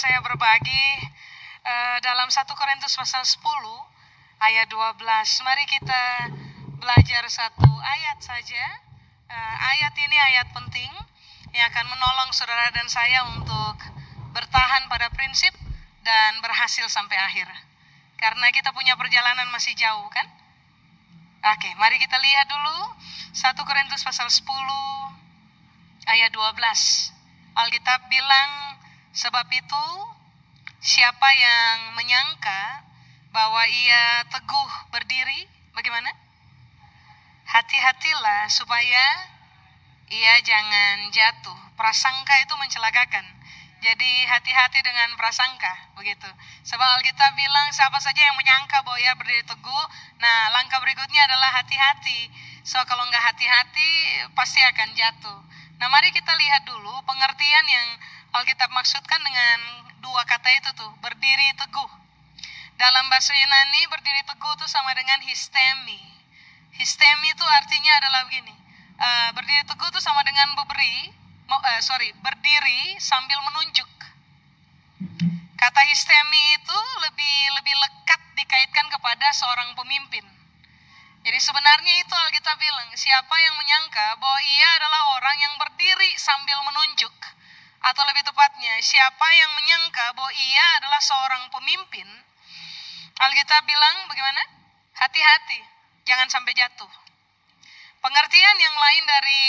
saya berbagi dalam 1 Korintus pasal 10 ayat 12. Mari kita belajar satu ayat saja. Ayat ini ayat penting yang akan menolong saudara dan saya untuk bertahan pada prinsip dan berhasil sampai akhir. Karena kita punya perjalanan masih jauh, kan? Oke, mari kita lihat dulu 1 Korintus pasal 10 ayat 12. Alkitab bilang, sebab itu siapa yang menyangka bahwa ia teguh berdiri, bagaimana? Hati-hatilah supaya ia jangan jatuh. Prasangka itu mencelakakan. Jadi hati-hati dengan prasangka, begitu. Sebab Alkitab bilang siapa saja yang menyangka bahwa ia berdiri teguh, nah langkah berikutnya adalah hati-hati. So kalau nggak hati-hati pasti akan jatuh. Nah mari kita lihat dulu pengertian yang Alkitab maksudkan dengan dua kata itu tuh, berdiri teguh. Dalam bahasa Yunani berdiri teguh itu sama dengan histemi. Histemi itu artinya adalah begini, berdiri teguh itu sama dengan berdiri sambil menunjuk. Kata histemi itu lebih lekat dikaitkan kepada seorang pemimpin. Jadi sebenarnya itu Alkitab bilang, siapa yang menyangka bahwa ia adalah orang yang berdiri sambil menunjuk, atau lebih tepatnya, siapa yang menyangka bahwa ia adalah seorang pemimpin, Alkitab bilang bagaimana? Hati-hati, jangan sampai jatuh. Pengertian yang lain dari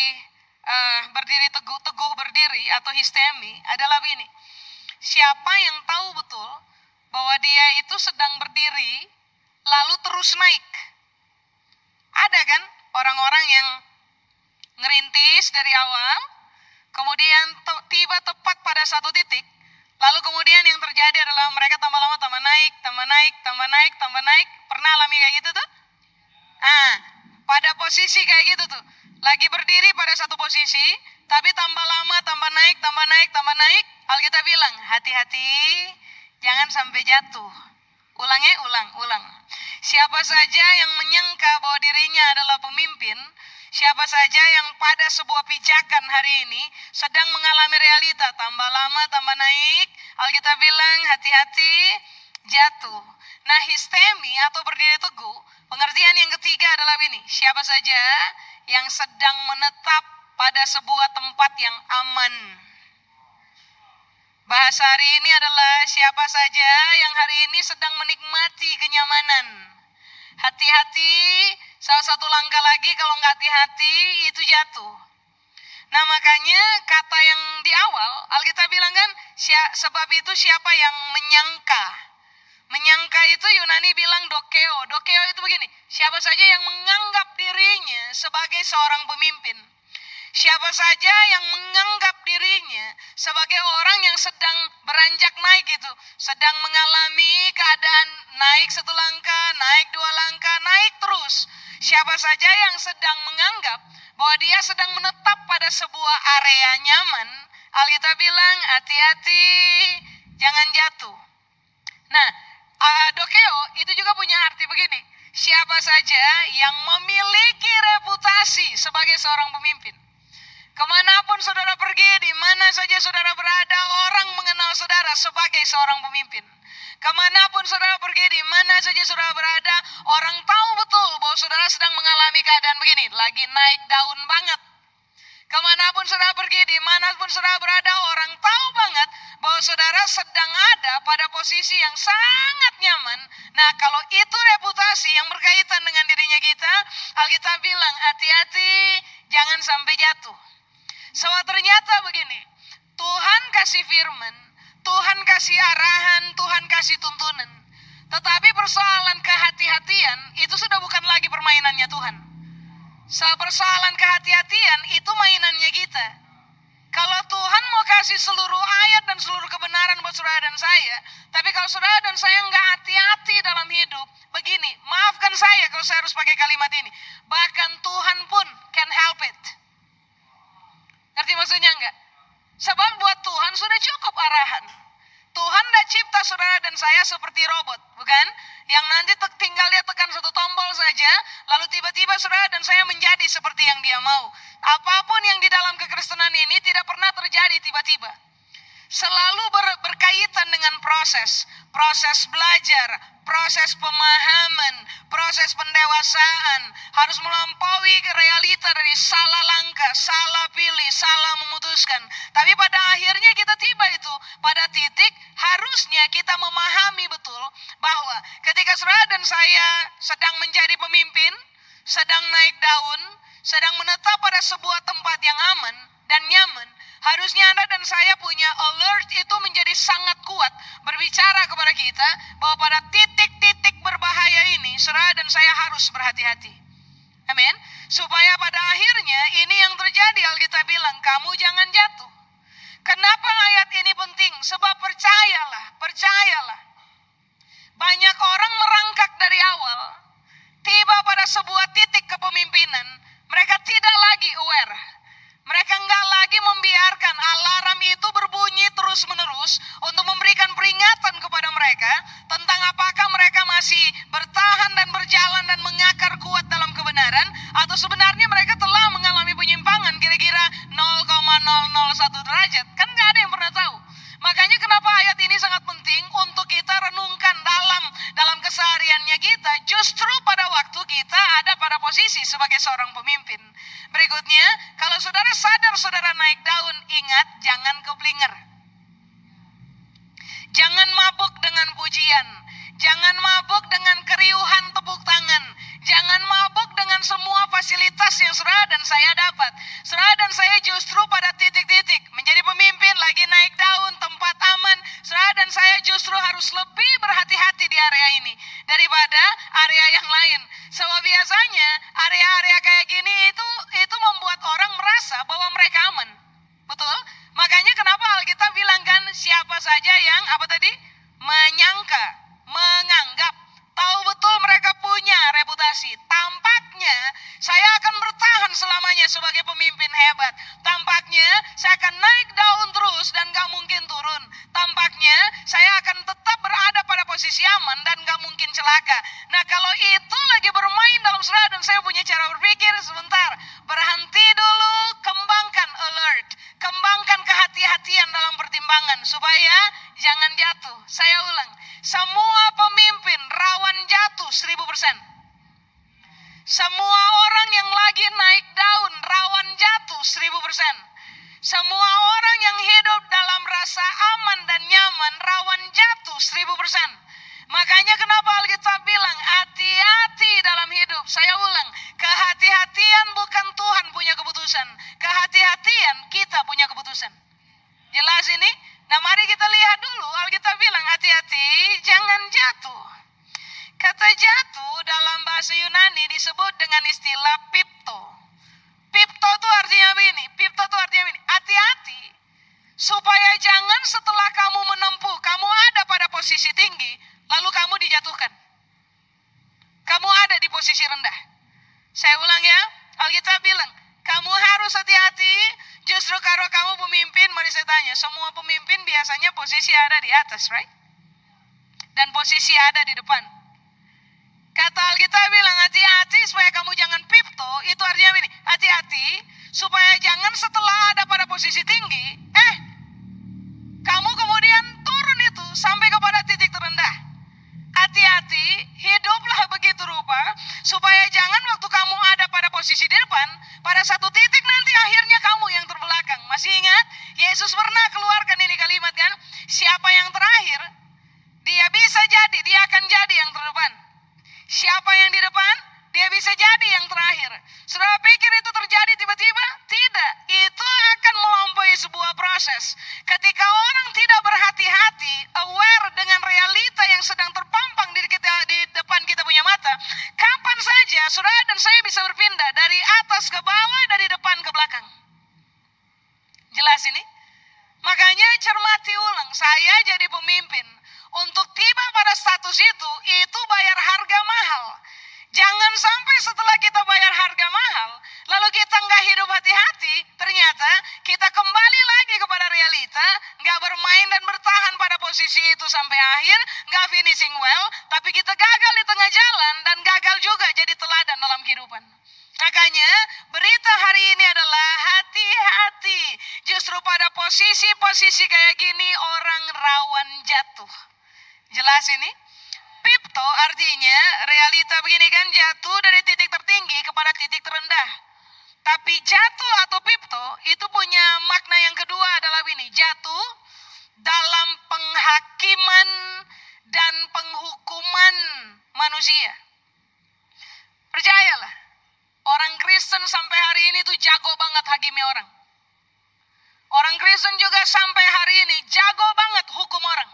berdiri teguh berdiri atau histemi adalah begini. Siapa yang tahu betul bahwa dia itu sedang berdiri lalu terus naik. Ada kan orang-orang yang ngerintis dari awal, kemudian tiba tepat pada satu titik, lalu kemudian yang terjadi adalah mereka tambah lama tambah naik. Pernah alami kayak gitu tuh? Pada posisi kayak gitu tuh, lagi berdiri pada satu posisi, tapi tambah lama tambah naik. Alkitab bilang hati-hati, jangan sampai jatuh. Ulang. Siapa saja yang menyangka bahwa dirinya adalah pemimpin, siapa saja yang pada sebuah pijakan hari ini sedang mengalami realita tambah lama tambah naik, Alkitab bilang hati-hati jatuh. Nah, histemi atau berdiri teguh, pengertian yang ketiga adalah ini, siapa saja yang sedang menetap pada sebuah tempat yang aman. Bahasa hari ini adalah siapa saja yang hari ini sedang menikmati kenyamanan. Hati-hati, salah satu langkah lagi kalau nggak hati-hati itu jatuh. Nah makanya kata yang di awal Alkitab bilang kan, sebab itu siapa yang menyangka. Menyangka itu Yunani bilang dokeo. Dokeo itu begini, siapa saja yang menganggap dirinya sebagai seorang pemimpin. Siapa saja yang menganggap dirinya sebagai orang yang sedang beranjak naik itu, sedang mengalami keadaan naik satu langkah, naik dua langkah, naik terus. Siapa saja yang sedang menganggap bahwa dia sedang menetap pada sebuah area nyaman, Alkitab bilang hati-hati, jangan jatuh. Nah, dokeo itu juga punya arti begini, siapa saja yang memiliki reputasi sebagai seorang pemimpin. Kemanapun saudara pergi, di mana saja saudara berada, orang mengenal saudara sebagai seorang pemimpin. Kemanapun saudara pergi, di mana saja saudara berada, orang tahu betul bahwa saudara sedang mengalami keadaan begini, lagi naik daun banget. Kemanapun saudara pergi, dimanapun saudara berada, orang tahu banget bahwa saudara sedang ada pada posisi yang sangat nyaman. Nah kalau itu reputasi yang berkaitan dengan dirinya kita, Alkitab bilang hati-hati, jangan sampai jatuh. So ternyata begini, Tuhan kasih firman, Tuhan kasih arahan, Tuhan kasih tuntunan. Tetapi persoalan kehati-hatian itu sudah bukan lagi permainannya Tuhan. Persoalan kehati-hatian itu mainannya kita. Kalau Tuhan mau kasih seluruh ayat dan seluruh kebenaran buat saudara dan saya, tapi kalau saudara dan saya nggak hati-hati dalam hidup, begini, maafkan saya kalau saya harus pakai kalimat ini, bahkan Tuhan pun can help it. Ngerti maksudnya enggak? Sebab buat Tuhan sudah cukup arahan. Tuhan dah cipta saudara dan saya seperti robot, bukan? Yang nanti tinggal dia tekan satu tombol saja, lalu tiba-tiba saudara dan saya menjadi seperti yang dia mau. Apapun yang di dalam kekristenan ini tidak pernah terjadi tiba-tiba. selalu berkaitan dengan proses belajar, proses pemahaman, proses pendewasaan, harus melampaui realita dari salah langkah, salah pilih, salah memutuskan. Tapi pada akhirnya kita tiba itu pada titik harusnya kita memahami betul bahwa ketika saudara dan saya sedang menjadi pemimpin, sedang naik daun, sedang menetap pada sebuah tempat yang aman dan nyaman, harusnya Anda dan saya punya alert itu menjadi sangat kuat berbicara kepada kita bahwa pada titik-titik berbahaya ini saudara dan saya harus berhati-hati. Amin. Supaya pada akhirnya ini yang terjadi, Alkitab bilang kamu jangan jatuh. Kenapa ayat ini penting? Sebab percayalah. Banyak orang merangkak dari awal, tiba pada sebuah titik kepemimpinan, mereka tidak lagi aware. Mereka enggak lagi membiarkan alarm itu berbunyi terus-menerus untuk memberikan peringatan kepada mereka tentang apakah mereka masih bertahan dan berjalan dan mengakar kuat dalam kebenaran, atau sebenarnya mereka telah mengalami penyimpangan kira-kira 0,001 derajat. Kan enggak ada yang pernah tahu. Makanya kenapa ayat ini sangat penting untuk kita renungkan dalam kesehariannya kita, justru pada waktu kita ada pada posisi sebagai seorang pemimpin. Berikutnya, kalau saudara sadar saudara naik daun, ingat jangan keblinger. Jangan mabuk dengan pujian, jangan mabuk dengan keriuhan tepuk tangan, jangan mabuk dengan semua fasilitas yang saudara dan saya dapat. Saudara dan saya justru pada titik-titik menjadi pemimpin, lagi naik daun, tempat aman, saudara dan saya justru harus lebih berhati-hati di area ini daripada area yang lain. Sebab biasanya area-area kayak gini itu membuat orang merasa bahwa mereka aman. Betul? Makanya kenapa Alkitab bilang kan, siapa saja yang menyangka, menganggap, tahu betul mereka punya reputasi. Tampaknya saya akan bertahan selamanya sebagai pemimpin hebat. Tampaknya saya akan naik daun terus dan gak mungkin turun. Tampaknya saya akan tetap berada pada posisi aman dan gak mungkin celaka. Nah, kalau itu lagi bermain dalam saudara dan saya punya cara berpikir, sebentar, berhenti dulu, kembangkan alert, kembangkan kehati-hatian dalam pertimbangan supaya jangan jatuh. Saya ulang, semua pemimpin rawan jatuh 1000%. Semua orang yang lagi naik daun rawan jatuh 1000%. Semua orang yang hidup dalam rasa aman dan nyaman rawan jatuh 1000%. Makanya kenapa Alkitab bilang hati-hati dalam hidup. Saya ulang, kehati-hatian bukan Tuhan punya keputusan. Kehati-hatian kita punya keputusan. Jelas ini? Nah, mari kita lihat dulu. Alkitab bilang hati-hati jangan jatuh. Kata jatuh dalam bahasa Yunani disebut dengan istilah pipto. Pipto itu artinya begini. Pipto itu artinya begini. Hati-hati supaya jangan setelah kamu menempuh, kamu ada pada posisi tinggi, lalu kamu dijatuhkan. Kamu ada di posisi rendah. Saya ulang ya. Alkitab bilang, kamu harus hati-hati. Justru kalau kamu pemimpin, mari saya tanya, semua pemimpin biasanya posisi ada di atas, right? Dan posisi ada di depan. Kata Alkitab bilang hati-hati supaya kamu jangan pipto, itu artinya ini, hati-hati supaya jangan setelah ada pada posisi tinggi, kamu kemudian turun itu sampai kepada titik terendah. Hati-hati, hiduplah begitu rupa supaya jangan waktu kamu ada pada posisi di depan, pada satu titik nanti akhirnya kamu yang terbelakang. Masih ingat? Yesus pernah keluarkan ini kalimat kan? Siapa yang terakhir, dia bisa jadi, dia akan jadi yang terdepan. Siapa yang di depan, dia bisa jadi yang terakhir. Saudara pikir itu terjadi tiba-tiba? Tidak. Itu akan melampaui sebuah proses. Ketika orang tidak berhati-hati, aware dengan realita yang sedang terpampang di depan kita punya mata, kapan saja saudara dan saya bisa berpindah dari atas ke bawah, dari depan ke belakang. Jelas ini? Makanya cermati ulang, saya jadi pemimpin. Untuk tiba pada status itu bayar harga mahal. Jangan sampai setelah kita bayar harga mahal, lalu kita nggak hidup hati-hati, ternyata kita kembali lagi kepada realita, nggak bermain dan bertahan pada posisi itu sampai akhir, nggak finishing well, tapi kita gagal di tengah jalan dan gagal juga jadi teladan dalam kehidupan. Makanya berita hari ini adalah hati-hati. hati-hati. Justru pada posisi-posisi kayak gini orang rawan jatuh. Jelas ini? Pipto artinya realita begini kan, jatuh dari titik tertinggi kepada titik terendah. Tapi jatuh atau pipto itu punya makna yang kedua adalah ini, jatuh dalam penghakiman dan penghukuman manusia. Percayalah, orang Kristen sampai hari ini tuh jago banget hakimi orang. Orang Kristen juga sampai hari ini jago banget hukum orang.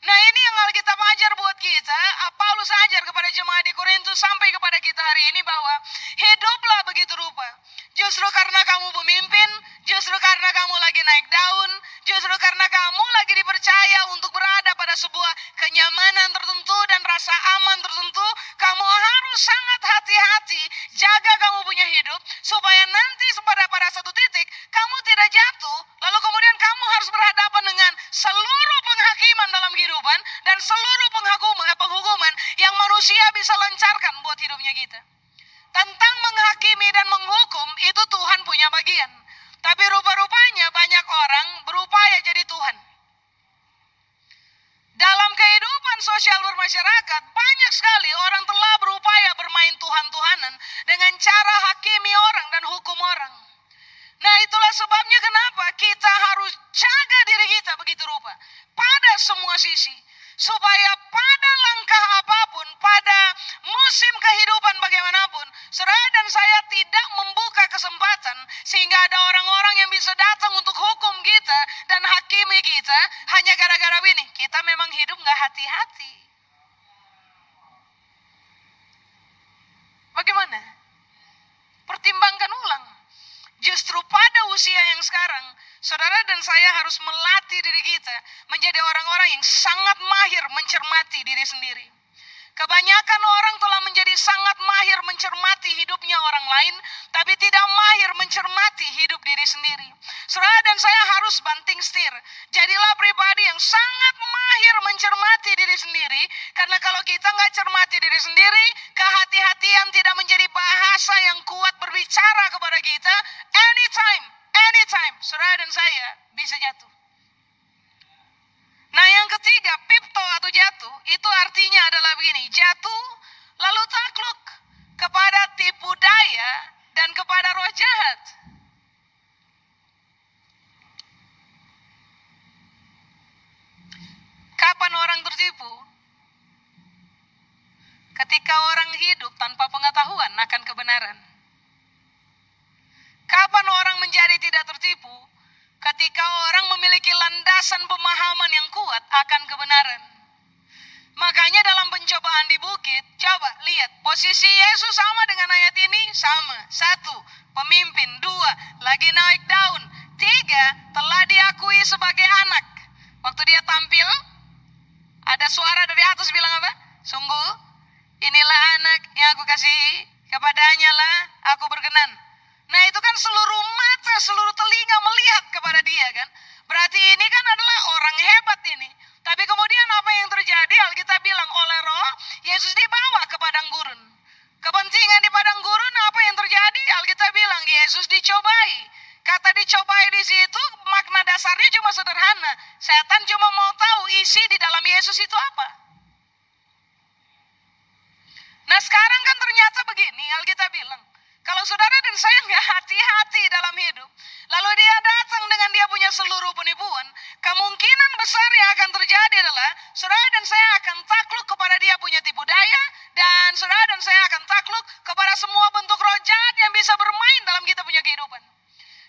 Nah ini yang Alkitab ajar buat kita, Paulus ajar kepada jemaat di Korintus sampai kepada kita hari ini bahwa hiduplah begitu rupa. Justru karena kamu pemimpin, justru karena kamu lagi naik daun, justru karena kamu lagi dipercaya untuk berada pada sebuah kenyamanan tertentu dan rasa aman tertentu, kamu harus sangat hati-hati jaga kamu punya hidup supaya nanti pada satu titik kamu tidak jatuh, lalu kemudian kamu harus berhadapan dengan seluruh penghakiman dalam kehidupan dan seluruh penghukuman yang manusia bisa lancarkan buat hidupnya kita. Tentang menghakimi dan menghukum itu Tuhan punya bagian. Tapi rupa-rupanya banyak orang berupaya jadi Tuhan. Dalam kehidupan sosial bermasyarakat, banyak sekali orang telah berupaya bermain Tuhan-Tuhanan dengan cara hakimi orang dan hukum orang. Nah itulah sebabnya kenapa kita harus jaga diri kita begitu rupa pada semua sisi. Supaya pada langkah apapun, pada musim kehidupan bagaimanapun, saudara dan saya tidak membuka kesempatan sehingga ada orang-orang yang bisa datang untuk hukum kita dan hakimi kita hanya gara-gara ini. Kita memang hidup gak hati-hati. Bagaimana? Pertimbangkan ulang. Justru pada usia yang sekarang, saudara dan saya harus melatih diri kita menjadi orang-orang yang sangat mahir mencermati diri sendiri. Kebanyakan orang telah menjadi sangat mahir mencermati hidupnya orang lain, tapi tidak mahir mencermati hidup diri sendiri. Saudara dan saya harus banting setir. Jadilah pribadi yang sangat mahir mencermati diri sendiri, karena kalau kita nggak cermati diri sendiri, kehati-hatian tidak menjadi bahasa yang kuat berbicara kepada kita. Anytime, saudara dan saya bisa jatuh. Nah yang ketiga, pipto atau jatuh, itu artinya adalah begini, jatuh lalu takluk kepada tipu daya dan kepada roh jahat. Kapan orang tertipu? Ketika orang hidup tanpa pengetahuan akan kebenaran. Kapan orang menjadi tidak tertipu? Ketika orang memiliki landasan pemahaman yang kuat akan kebenaran. Makanya dalam pencobaan di bukit, coba lihat posisi Yesus sama dengan ayat ini, sama. 1, pemimpin. 2, lagi naik daun. 3, telah diakui sebagai anak. Waktu dia tampil, ada suara dari atas bilang apa? Sungguh, inilah anak yang aku kasihi, kepadanya lah aku berkenan. Nah itu kan seluruh mata, seluruh telinga melihat kepada dia kan. Berarti ini kan adalah orang hebat ini. Tapi kemudian apa yang terjadi? Alkitab bilang oleh roh, Yesus dibawa ke padang gurun. Kepentingan di padang gurun apa yang terjadi? Alkitab bilang Yesus dicobai. Kata dicobai di situ makna dasarnya cuma sederhana. Setan cuma mau tahu isi di dalam Yesus itu apa. Nah sekarang kan ternyata begini, Alkitab bilang. Kalau saudara dan saya nggak hati-hati dalam hidup, lalu dia datang dengan dia punya seluruh penipuan, kemungkinan besar yang akan terjadi adalah saudara dan saya akan takluk kepada dia punya tipu daya, dan saudara dan saya akan takluk kepada semua bentuk roh jahat yang bisa bermain dalam kita punya kehidupan.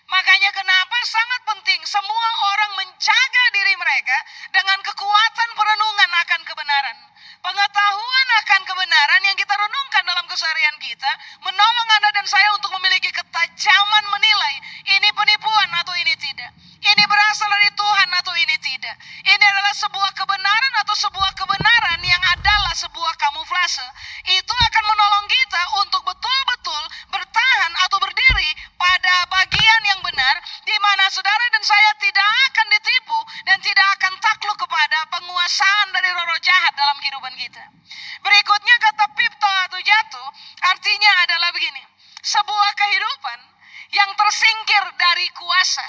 Makanya kenapa sangat penting semua orang menjaga diri mereka dengan kekuatan perenungan akan kebenaran. Pengetahuan akan kebenaran yang kita renungkan dalam keseharian kita menolong Anda dan saya untuk memiliki ketajaman menilai ini penipuan atau ini tidak. Ini berasal dari Tuhan atau ini tidak. Ini adalah sebuah kebenaran atau sebuah kebenaran yang adalah sebuah kamuflase. Itu akan menolong kita untuk betul-betul bertahan atau berdiri pada bagian yang benar, di mana saudara dan saya tidak akan ditipu dan tidak akan takluk kepada penguasaan dari roh jahat dalam kehidupan kita. Berikutnya kata pipto atau jatuh artinya adalah begini, sebuah kehidupan yang tersingkir dari kuasa.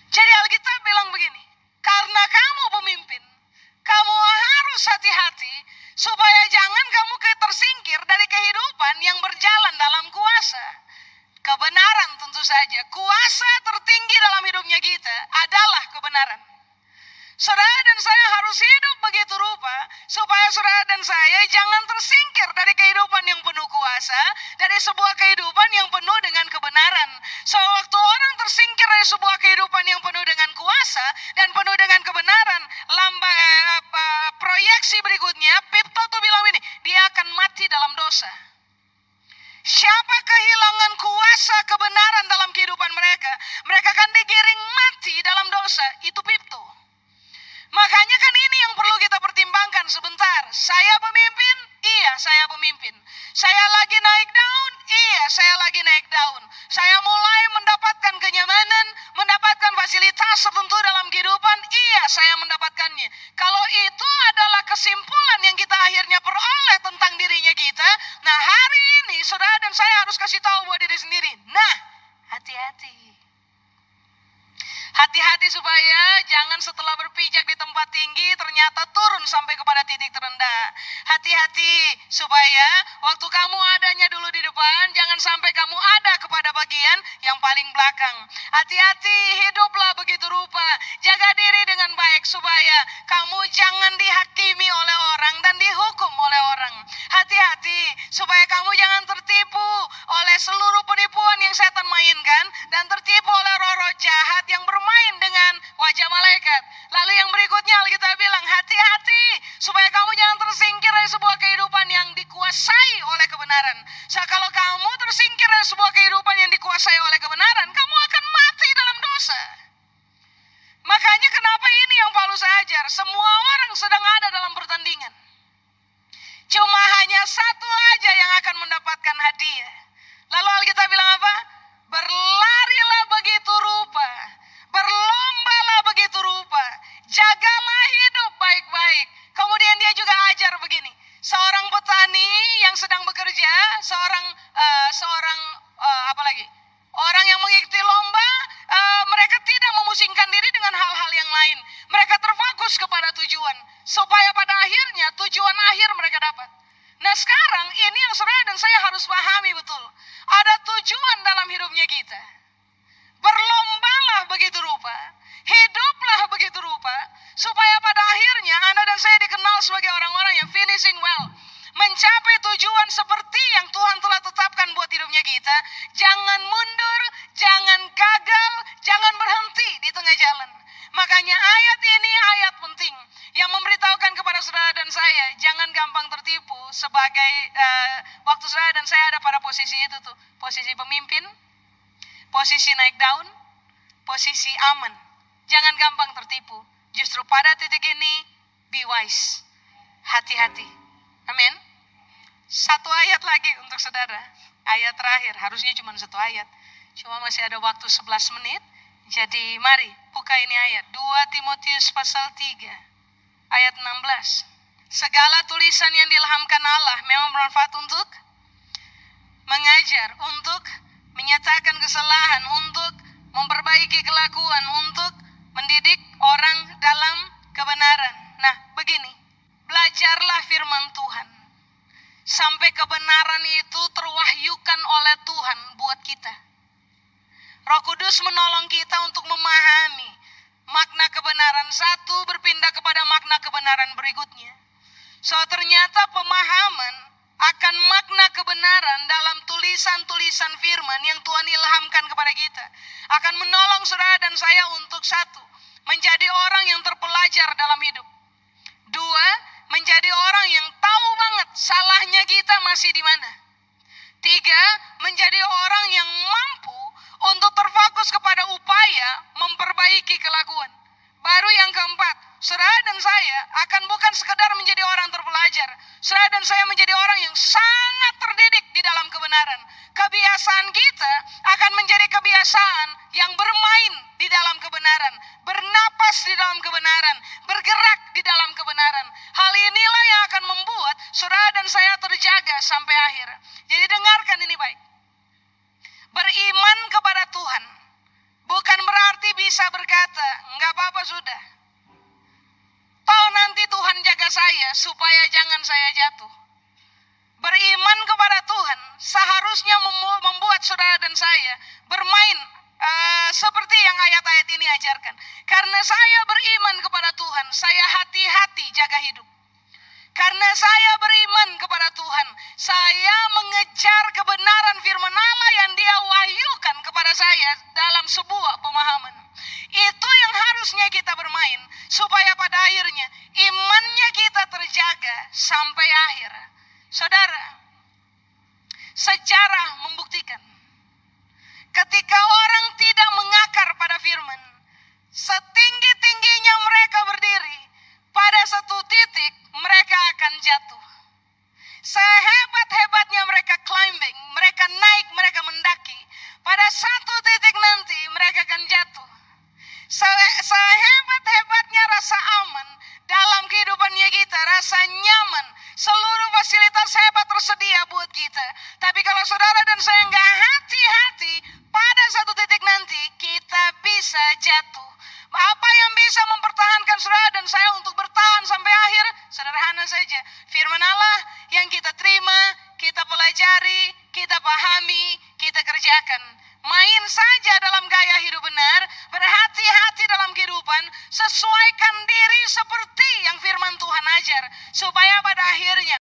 Jadi Alkitab bilang begini, karena kamu pemimpin, kamu harus hati-hati supaya jangan kamu tersingkir dari kehidupan yang berjalan dalam kuasa. Kebenaran tentu saja, kuasa tertinggi dalam hidupnya kita adalah kebenaran. Saudara dan saya harus hidup begitu rupa supaya saudara dan saya jangan tersingkir dari kehidupan yang penuh kuasa, dari sebuah kehidupan yang penuh dengan kebenaran. So, waktu orang tersingkir dari sebuah kehidupan yang penuh dengan kuasa dan penuh dengan kebenaran, proyeksi berikutnya, Pipto tuh bilang ini, dia akan mati dalam dosa. Siapa kehilangan kuasa kebenaran dalam kehidupan mereka, mereka akan digiring mati dalam dosa. Itu Pipto. Makanya kan ini yang perlu kita pertimbangkan sebentar. Saya pemimpin? Iya, saya pemimpin. Saya lagi naik daun? Iya, saya lagi naik daun. Saya mulai mendapatkan kenyamanan, mendapatkan fasilitas tertentu dalam kehidupan? Iya, saya mendapatkannya. Kalau itu adalah kesimpulan yang kita akhirnya peroleh tentang dirinya kita, nah hari ini saudara dan saya harus kasih tahu buat diri sendiri. Nah, hati-hati. Hati-hati supaya jangan setelah berpijak di tempat tinggi ternyata turun sampai kepada titik terendah. Hati-hati supaya waktu kamu adanya dulu di depan, jangan sampai kamu ada kepada bagian yang paling belakang. Hati-hati, hiduplah begitu rupa. Jaga diri dengan baik supaya kamu jangan dihakimi oleh orang dan dihukum oleh orang. Hati-hati supaya kamu jangan tertipu oleh seluruh penipuan yang setan mainkan dan tertipu oleh roh-roh jahat yang bermain dengan wajah malaikat. Lalu yang berikutnya Alkitab bilang, hati-hati supaya kamu jangan tersingkir dari sebuah kehidupan yang dikuasai oleh kebenaran. So, kalau kamu tersingkir dari sebuah kehidupan yang dikuasai oleh kebenaran, kamu akan mati dalam dosa. Makanya kenapa ini yang Paulus ajar, semua orang sedang ada dalam pertandingan. Cuma hanya satu aja yang akan mendapatkan hadiah. Lalu Alkitab bilang apa? Berlarilah begitu rupa, berlombalah begitu rupa, jagalah hidup baik-baik. Kemudian dia juga ajar begini, seorang petani yang sedang bekerja, orang yang mengikuti lomba, mereka tidak memusingkan diri dengan hal-hal yang lain. Mereka terfokus kepada tujuan, supaya pada akhirnya tujuan akhir mereka dapat. Nah sekarang ini yang saudara dan saya harus pahami betul. Ada tujuan dalam hidupnya kita. Berlombalah begitu rupa, hiduplah begitu rupa, supaya pada akhirnya Anda dan saya dikenal sebagai orang-orang yang finishing well, mencapai tujuan seperti yang Tuhan telah tetapkan buat hidupnya kita. Jangan mundur, jangan gagal, jangan berhenti di tengah jalan. Makanya ayat ini ayat penting yang memberitahukan kepada saudara dan saya, jangan gampang tertipu sebagai waktu saudara dan saya ada pada posisi itu tuh, posisi pemimpin, posisi naik daun, posisi aman. Jangan gampang tertipu. Justru pada titik ini, be wise. Hati-hati. Amin. Satu ayat lagi untuk saudara. Ayat terakhir, harusnya cuma satu ayat. Cuma masih ada waktu 11 menit. Jadi mari buka ini ayat. 2 Timotius pasal 3. Ayat 16. Segala tulisan yang diilhamkan Allah memang bermanfaat untuk mengajar, untuk menyatakan kesalahan, untuk memperbaiki kelakuan, untuk mendidik orang dalam kebenaran. Nah, begini, belajarlah firman Tuhan sampai kebenaran itu terwahyukan oleh Tuhan buat kita. Roh Kudus menolong kita untuk memahami makna kebenaran satu berpindah kepada makna kebenaran berikutnya. So, ternyata pemahaman akan makna kebenaran dalam tulisan-tulisan firman yang Tuhan ilhamkan kepada kita akan menolong saudara dan saya untuk satu, menjadi orang yang terpelajar dalam hidup. Dua, menjadi orang yang tahu banget salahnya kita masih di mana. Tiga, menjadi orang yang mampu untuk terfokus kepada upaya memperbaiki kelakuan. Baru yang keempat, saudara dan saya akan bukan sekedar menjadi orang terpelajar. Saudara dan saya menjadi orang yang sangat terdidik di dalam kebenaran. Kebiasaan kita akan menjadi kebiasaan yang bermain di dalam kebenaran, bernapas di dalam kebenaran, bergerak di dalam kebenaran. Hal inilah yang akan membuat saudara dan saya terjaga sampai akhir. Jadi dengarkan ini baik. berkata, enggak apa-apa sudah. Toh nanti Tuhan jaga saya supaya jangan saya jatuh. Beriman kepada Tuhan seharusnya membuat saudara dan saya bermain seperti yang ayat-ayat ini ajarkan. Karena saya beriman kepada Tuhan, saya hati-hati jaga hidup. Karena saya beriman kepada Tuhan, saya mengejar kebenaran firman Allah yang Dia wahyukan kepada saya dalam sebuah pemahaman. Itu yang harusnya kita bermain, supaya pada akhirnya imannya kita terjaga sampai akhir. Saudara, sejarah membuktikan, ketika orang tidak mengakar pada firman, setinggi-tingginya mereka berdiri, pada satu titik mereka akan jatuh. Sehebat-hebatnya mereka climbing, mereka naik, mereka mendaki, pada satu titik nanti mereka akan jatuh. Sehebat-hebatnya rasa aman dalam kehidupannya kita, rasa nyaman, seluruh fasilitas hebat tersedia buat kita. Tapi kalau saudara dan saya nggak hati-hati, pada satu titik nanti kita bisa jatuh. Apa yang bisa mempertahankan saudara dan saya untuk bertahan sampai akhir? Sederhana saja, firman Allah yang kita terima, kita pelajari, kita pahami, kita kerjakan. Main saja dalam gaya hidup benar, berhati-hati dalam kehidupan, sesuaikan diri seperti yang firman Tuhan ajar, supaya pada akhirnya